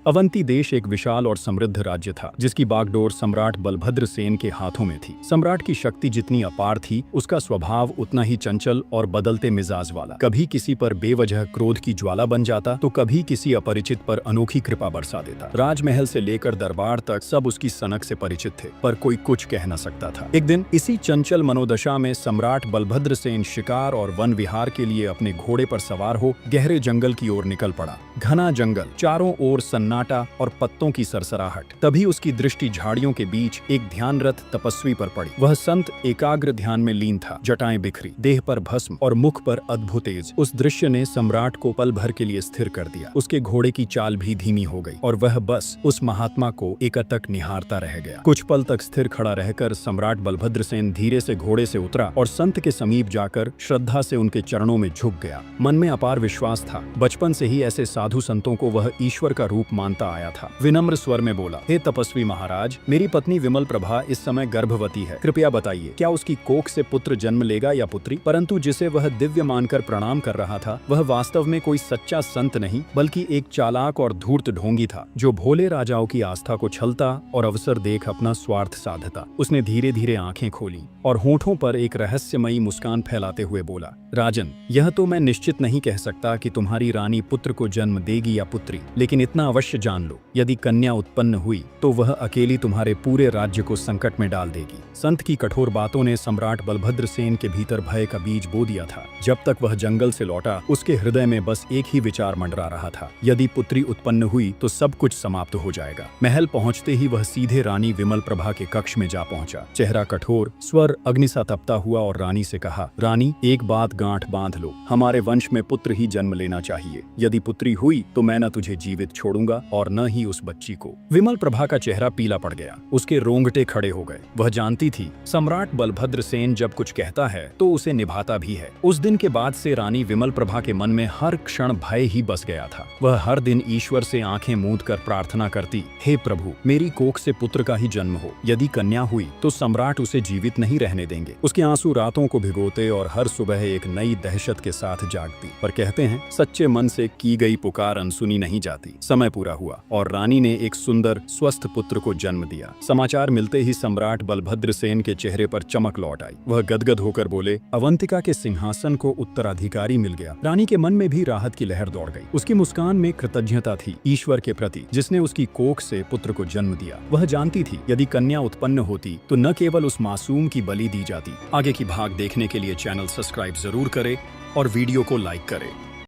अवंती देश एक विशाल और समृद्ध राज्य था, जिसकी बागडोर सम्राट बलभद्र सेन के हाथों में थी। सम्राट की शक्ति जितनी अपार थी, उसका स्वभाव उतना ही चंचल और बदलते मिजाज वाला। कभी किसी पर बेवजह क्रोध की ज्वाला बन जाता, तो कभी किसी अपरिचित पर अनोखी कृपा बरसा देता। राजमहल से लेकर दरबार तक सब उसकी सनक से परिचित थे, पर कोई कुछ कह न सकता था। एक दिन इसी चंचल मनोदशा में सम्राट बलभद्र सेन शिकार और वन विहार के लिए अपने घोड़े पर सवार हो गहरे जंगल की ओर निकल पड़ा। घना जंगल, चारों ओर सन्नाटा और पत्तों की सरसराहट। तभी उसकी दृष्टि झाड़ियों के बीच एक ध्यानरत तपस्वी पर पड़ी। वह संत एकाग्र ध्यान में लीन था, जटाएं बिखरी, देह पर भस्म और मुख पर अद्भुत तेज। उस दृश्य ने सम्राट को पल भर के लिए स्थिर कर दिया। उसके घोड़े की चाल भी धीमी हो गई और वह बस उस महात्मा को एकटक निहारता रह गया। कुछ पल तक स्थिर खड़ा रहकर सम्राट बलभद्र सेन धीरे से घोड़े से उतरा और संत के समीप जाकर श्रद्धा से उनके चरणों में झुक गया। मन में अपार विश्वास था। बचपन से ही ऐसे साधु संतों को वह ईश्वर का रूप मानता आया था। विनम्र स्वर में बोला, हे तपस्वी महाराज, मेरी पत्नी विमल प्रभा इस समय गर्भवती है। कृपया बताइए, क्या उसकी कोख से पुत्र जन्म लेगा या पुत्री? परंतु जिसे वह दिव्य मानकर प्रणाम कर रहा था, वह वास्तव में कोई सच्चा संत नहीं, बल्कि एक चालाक और धूर्त ढोंगी था, जो भोले राजाओं की आस्था को छलता और अवसर देख अपना स्वार्थ साधता। उसने धीरे धीरे आंखें खोली और होठों पर एक रहस्यमयी मुस्कान फैलाते हुए बोला, राजन, यह तो मैं निश्चित नहीं कह सकता कि तुम्हारी रानी पुत्र को जन्म देगी या पुत्री, लेकिन इतना अवश्य जान लो, यदि कन्या उत्पन्न हुई तो वह अकेली तुम्हारे पूरे राज्य को संकट में डाल देगी। संत की कठोर बातों ने सम्राट बलभद्र सेन के भीतर भय का बीज बो दिया था। जब तक वह जंगल से लौटा, उसके हृदय में बस एक ही विचार मंडरा रहा था, यदि पुत्री उत्पन्न हुई तो सब कुछ समाप्त हो जाएगा। महल पहुंचते ही वह सीधे रानी विमल प्रभा के कक्ष में जा पहुंचा। चेहरा कठोर, स्वर अग्नि सा तपता हुआ और रानी से कहा, रानी, एक बात गांठ बांध लो, हमारे वंश में पुत्र ही जन्म लेना चाहिए। यदि पुत्री हुई तो मैं न तुझे जीवित छोड़ूंगा और न ही उस बच्ची को। विमल प्रभा का चेहरा पीला पड़ गया, उसके रोंगटे खड़े हो गए। वह जानती थी, सम्राट बलभद्र सेन जब कुछ कहता है तो उसे निभाता भी है। उस दिन के बाद से रानी विमल प्रभा के मन में हर क्षण भय ही बस गया था। वह हर दिन ईश्वर से आंखें मूंद कर प्रार्थना करती, हे प्रभु, मेरी कोख से पुत्र का ही जन्म हो। यदि कन्या हुई तो सम्राट उसे जीवित नहीं रहने देंगे। उसके आंसू रातों को भिगोते और हर सुबह एक नई दहशत के साथ जागती। पर कहते हैं, सच्चे मन से की गई पुकार अनसुनी नहीं जाती। समय पूरा हुआ और रानी ने एक सुंदर स्वस्थ पुत्र को जन्म दिया। समाचार मिलते ही सम्राट बलभद्र सेन के चेहरे पर चमक लौट आई। वह गदगद होकर बोले, अवंतिका के सिंहासन को उत्तराधिकारी मिल गया। रानी के मन में भी राहत की लहर दौड़ गई। उसकी मुस्कान में कृतज्ञता थी ईश्वर के प्रति, जिसने उसकी कोख से पुत्र को जन्म दिया। वह जानती थी, यदि कन्या उत्पन्न होती तो न केवल उस मासूम की बलि दी जाती। आगे की भाग देखने के लिए चैनल सब्सक्राइब जरूर करें और वीडियो को लाइक करें।